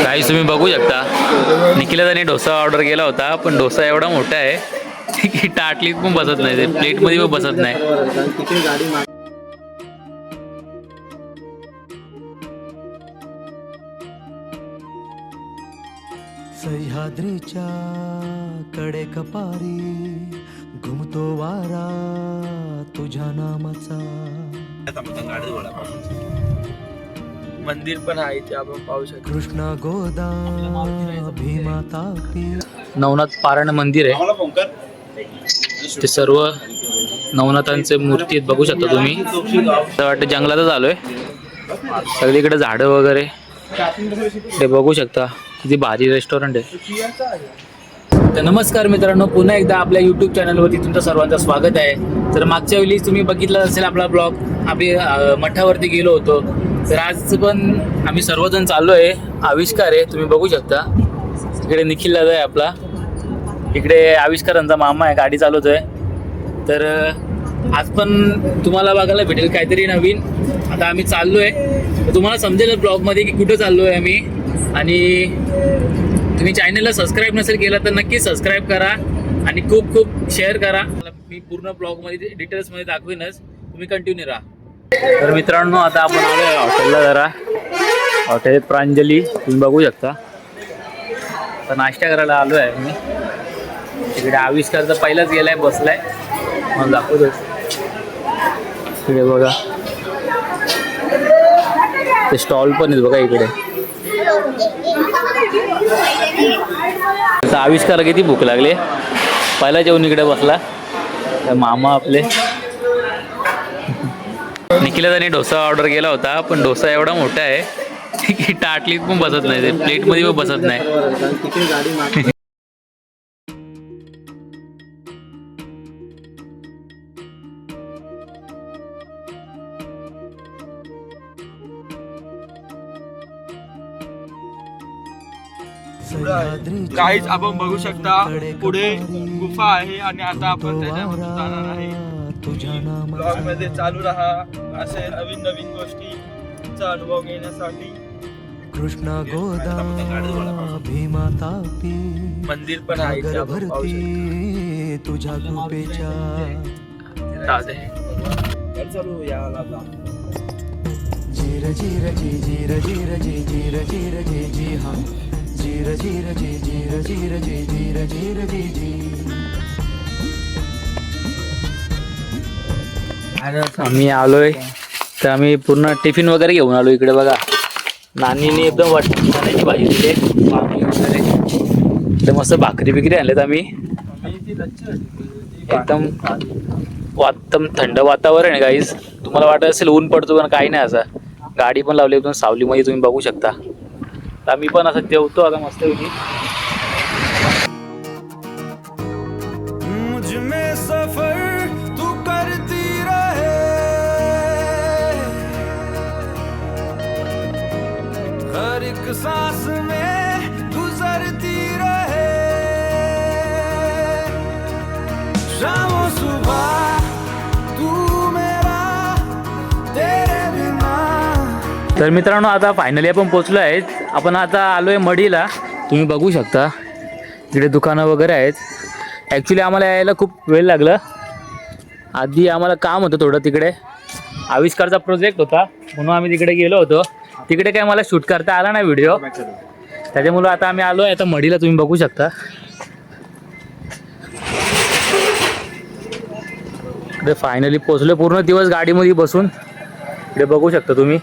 काही तुम्ही बघू शकता, निखिला त्याने डोसा ऑर्डर केला होता, पण डोसा एवढा मोठा आहे की ताटलीत पण बसत नाही, ते प्लेटमध्ये पण बसत नाही. सह्याद्रीच्या कडे कपारी घुमतो वारा तुझ्या नामाचा. मंदिर पण आहे ते आपण पाहू शकतो. कृष्णा गोदा भीमा तापी. नवनाथ पारायण मंदिर आहे, ते सर्व नवनाथांचे मूर्ती आहेत, बघू शकता तुम्ही. असं वाटतं जंगलातच आलोय, सगळीकडे झाडं वगैरे ते बघू शकता. किती भारी रेस्टॉरंट आहे. तर नमस्कार मित्रांनो, पुन्हा एकदा आपल्या यूट्यूब चॅनलवरती तुमचं सर्वांचं स्वागत आहे. तर मागच्या वेळी तुम्ही बघितलं असेल आपला ब्लॉग, आम्ही मठावरती गेलो होतो. तर आज पण आम्ही सर्वजण चाललो आहे. आविष्कार आहे, तुम्ही बघू शकता. इकडे निखिल दादा आहे आपला, इकडे आविष्कारांचा मामा आहे, गाडी चालवतोय. तर आज पण तुम्हाला बघायला भेटेल काहीतरी नवीन. आता आम्ही चाललो आहे, तर तुम्हाला समजेल ब्लॉगमध्ये की कुठं चाललो आहे आम्ही. आणि तुम्ही चॅनलला सबस्क्राईब नसेल केला तर नक्की सबस्क्राईब करा आणि खूप खूप शेअर करा. मी पूर्ण ब्लॉगमध्ये डिटेल्समध्ये दाखवीनच, तुम्ही कंटिन्यू राहा. तर मित्रांनो, आता आपण आलो आहे हॉटेलला. जरा हॉटेल प्रांजली तुम्ही बघू शकता. तर नाश्ता करायला आलो आहे मी. तिकडे आविष्कार तर पहिलाच गेलाय, बसलाय, मग दाखवतो. तिकडे बघा ते स्टॉल पण आहेत बघा इकडे. आविष्कार किती भूक लागली, पहिला जेवण इकडे बसला. तर मामा आपले निखिला त्याने डोसा ऑर्डर केला होता, पण डोसा एवढा मोठा आहे की ताटलीत पण बसत नाही, ते प्लेटमध्ये पण बसत नाही. गाईज आपण बघू शकता, पुढे गुफा आहे आणि आता आपण त्याच्यामध्ये जाणार आहे. ब्लॉग मध्ये चालू राहा असे नवीन नवीन गोष्टीचा अनुभव घेण्यासाठी. कृष्णा गोदा भीमा तापी. मंदिर पण आहे ते आपण पाहू शकतो. तुझ्या कृपेच्या. चालू याला जीर जीर जी जीर जीर जी जीर जीर जी जी हा. जीर जीर जी जीर जीर जी जीर जीर जी जी. आम्ही आलोय, तर आम्ही पूर्ण टिफिन वगैरे घेऊन आलो. इकडे बघा, नानीने एकदम वाटाण्याची भाजी दिली, वांगी वगैरे. एकदम मस्त भाकरी बिकरी आणलेत आम्ही. एकदम थंड वातावरण आहे गाईज. तुम्हाला वाटत असेल ऊन पडतो, पण काही नाही. असं गाडी पण लावली एकदम सावलीमध्ये, तुम्ही बघू शकता. तर आम्ही पण असं जेवतो आता मस्त पैकी. मुझ में सफर तू करती रहे, हर एक सांस में गुजरती रहे, शाम सुबह तू मेरा तेरे बिना. तर मित्रांनो, आता फायनली आपण पोचलो आहेत. आपण आता आलोय मढीला, तुम्ही बघू शकता. इकडे दुकानं वगैरे आहेत. ॲक्च्युली आम्हाला यायला खूप वेळ लागला. आधी आम्हाला काम होतं थोडं, तिकडे आविष्कारचा प्रोजेक्ट होता, म्हणून आम्ही तिकडे गेलो होतो. तिकडे काय मला शूट करता आला नाही व्हिडिओ, त्याच्यामुळं आता आम्ही आलो आहे आता मढीला. तुम्ही बघू शकता इकडे फायनली पोचलो. पूर्ण दिवस गाडीमध्ये बसून इकडे बघू शकता तुम्ही.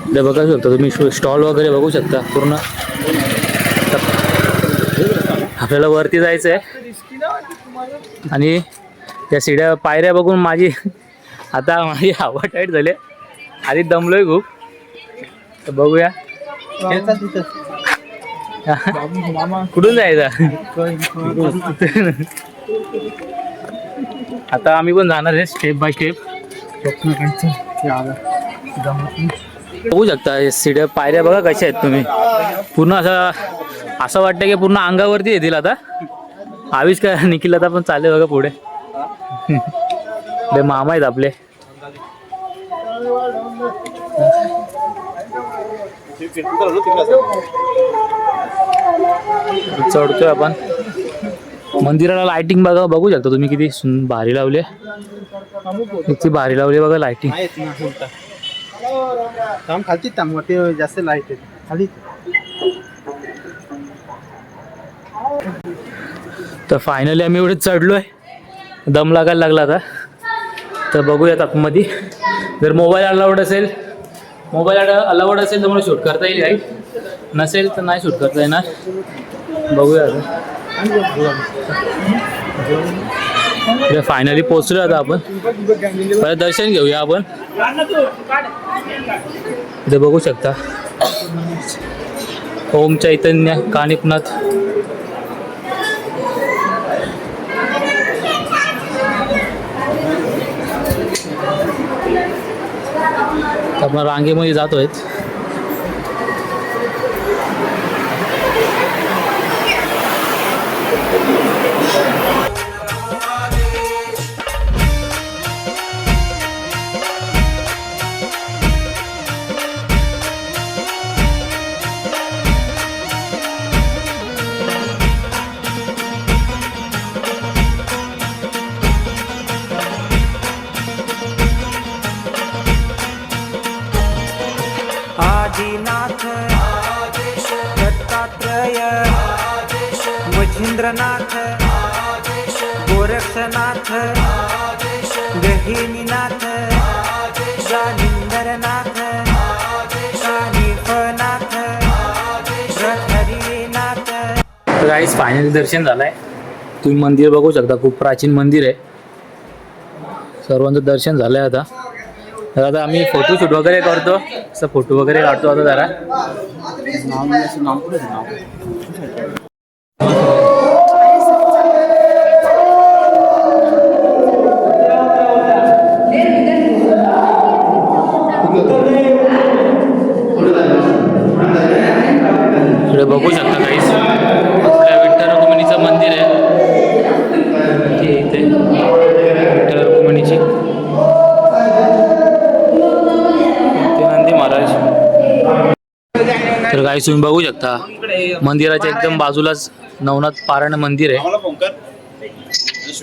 इकडे बघू शकता तुम्ही स्टॉल वगैरे बघू शकता पूर्ण. आपल्याला वरती जायचं आहे आणि त्या सीड्या पायऱ्या बघून माझी हवा टाईट झाली. आधी दमलोय खूप. तर बघूया कुठून जायचं. आता आम्ही पण जाणार आहे स्टेप बाय स्टेप. बघू शकता सीड्या पायऱ्या बघा कशा आहेत तुम्ही. पूर्ण असं वाटतं की पूर्ण अंगावरती येतील. आता आविष्कार निखिल आता पण चालले बघा पुढे. मामा आहेत आपले. चढतोय आपण मंदिराला. लाइटिंग बघा, बघू शकता तुम्ही किती भारी लावली, किती भारी लावली बघा लाइटिंग. खालती मोठे जास्त लाईट आहेत खाली. तर फायनली आम्ही एवढे चढलोय, दम लागायला लागला आता. तर बघूयात आतमध्ये. जर मोबाईल अलाउड असेल तर मला शूट करता येईल, काही नसेल तर नाही शूट करता येणार. बघूया आता. फायनली पोचलो आता आपण. परत दर्शन घेऊया आपण. इथे बघू शकता ओम चैतन्य कानिपनाथ. आपण रांगेमध्ये जातोय. आदिनाथ दत्तात्रय मच्छिंद्रनाथ गोरक्षनाथ गहिनीनाथ जालिंदरनाथ कानिफनाथ हरिनाथ. तर गाईस फायनली दर्शन झालंय. तुम्ही मंदिर बघू शकता, खूप प्राचीन मंदिर आहे. सर्वांचं दर्शन झालंय आता. तर आता आम्ही फोटोशूट वगैरे करतो, असं फोटो वगैरे काढतो आता जरा. इकडे बघू शकता काहीच आपल्या विठ्ठल रुक्मिणीचं मंदिर आहे. इथे विठ्ठल रुक्मिणीची तर गाईस तुम्ही बघू शकता मंदिराच्या एकदम बाजूलाच नवनाथ पारायण मंदिर आहे.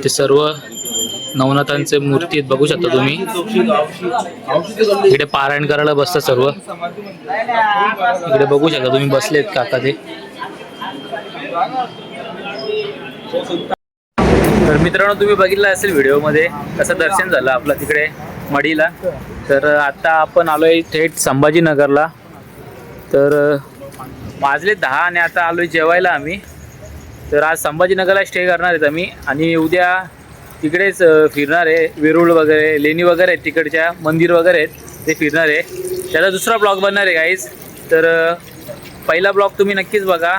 ते सर्व नवनाथांचे मूर्ती आहेत, बघू शकता तुम्ही. इकडे पारायण करायला बसतात सर्व. इकडे बघू शकता तुम्ही बसलेत काका ते. तर मित्रांनो तुम्ही बघितलं असेल व्हिडिओमध्ये कसं दर्शन झालं आपलं तिकडे मढीला. तर आता आपण आलोय थेट संभाजीनगरला. तर वाजले 10 आणि आता आलोय जेवायला आम्ही. तर आज संभाजीनगरला स्टे करणार आहेत आम्ही आणि उद्या तिकडेच फिरणार आहे. वेरूळ वगैरे लेणी वगैरे आहेत, तिकडच्या मंदिर वगैरे आहेत ते फिरणार आहे. त्याचा दुसरा ब्लॉग बनणार आहे गाईज. तर पहिला ब्लॉग तुम्ही नक्कीच बघा.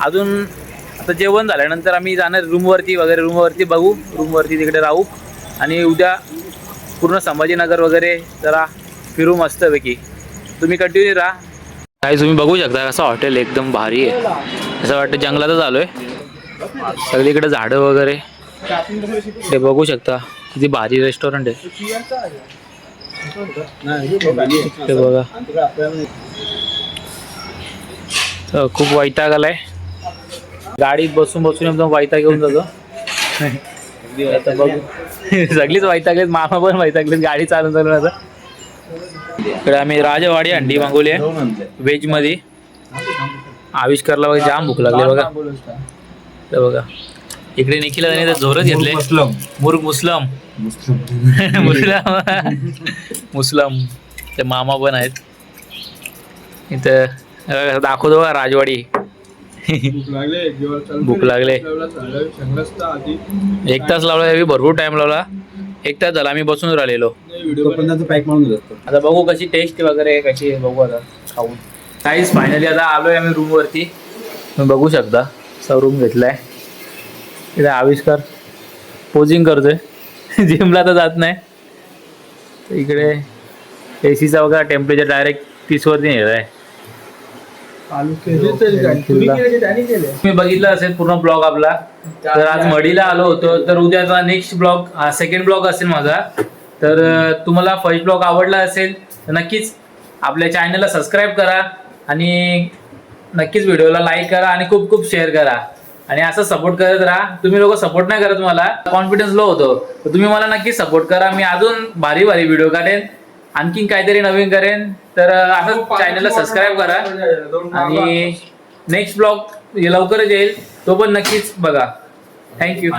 अजून आता जेवण झाल्यानंतर आम्ही जाणार रूमवरती बघू, रूमवरती तिकडे राहू आणि उद्या पूर्ण संभाजीनगर वगैरे जरा फिरू मस्तपैकी. तुम्ही कंटिन्यू राहा. काही तुम्ही बघू शकता कसं हॉटेल एकदम भारी आहे. असं वाटतं जंगलातच आलो आहे. सगळीकडे झाडं वगैरे ते बघू शकता किती भारी रेस्टॉरंट आहे ते बघा. तर खूप वैताग आलाय, गाडीत बसून बसून एकदम वैताग घेऊन जातो. आता बघू सगळीच वैतागलेत, मामा पण वैतागलेत गाडी चालून आता. इकडे आम्ही राजवाडी अंडी मागवली आहे व्हेज मध्ये. आविष्कारला बघा जाम भूक लागली बघा. तर बघा इकडे निखिला त्याने तर जोरच घेतले. मुस्लम मुस्लम ते मामा पण आहेत इथं. दाखवतो बघा राजवाडी. भूक लागले. 1 तास लावला, भरपूर टाइम लावला. 1 तास झाला आम्ही बसून राहिलेलो. आता बघू कशी टेस्ट वगैरे कशी आहे बघू आता खाऊन. काहीच फायनली आता आलोय आम्ही रूमवरती. तुम्ही बघू शकता सब रूम घेतलाय. इथे आविष्कार पोजिंग करतोय, जिमला तर जात नाही. इकडे एसीचा वगैरे टेम्परेचर डायरेक्ट 30 वरती नेलाय. तुम्ही बघितलं असेल पूर्ण ब्लॉग आपला. तर आज मढीला आलो होतो. तर उद्याचा नेक्स्ट ब्लॉग सेकंड ब्लॉग असेल माझा. तर तुम्हाला फर्स्ट ब्लॉग आवडला असेल तर नक्कीच आपल्या चॅनलला सबस्क्राईब करा आणि नक्कीच व्हिडिओला लाईक करा आणि खूप खूप शेअर करा आणि असं सपोर्ट करत राहा. तुम्ही लोक सपोर्ट नाही करत, मला कॉन्फिडन्स लो होतो, तर तुम्ही मला नक्कीच सपोर्ट करा. मी अजून भारी भारी व्हिडिओ काढेन, आणखीन काहीतरी नवीन करेन. तर असं चॅनलला सबस्क्राईब करा आणि नेक्स्ट ब्लॉग लवकरच येईल, तो पण नक्कीच बघा. थँक्यू.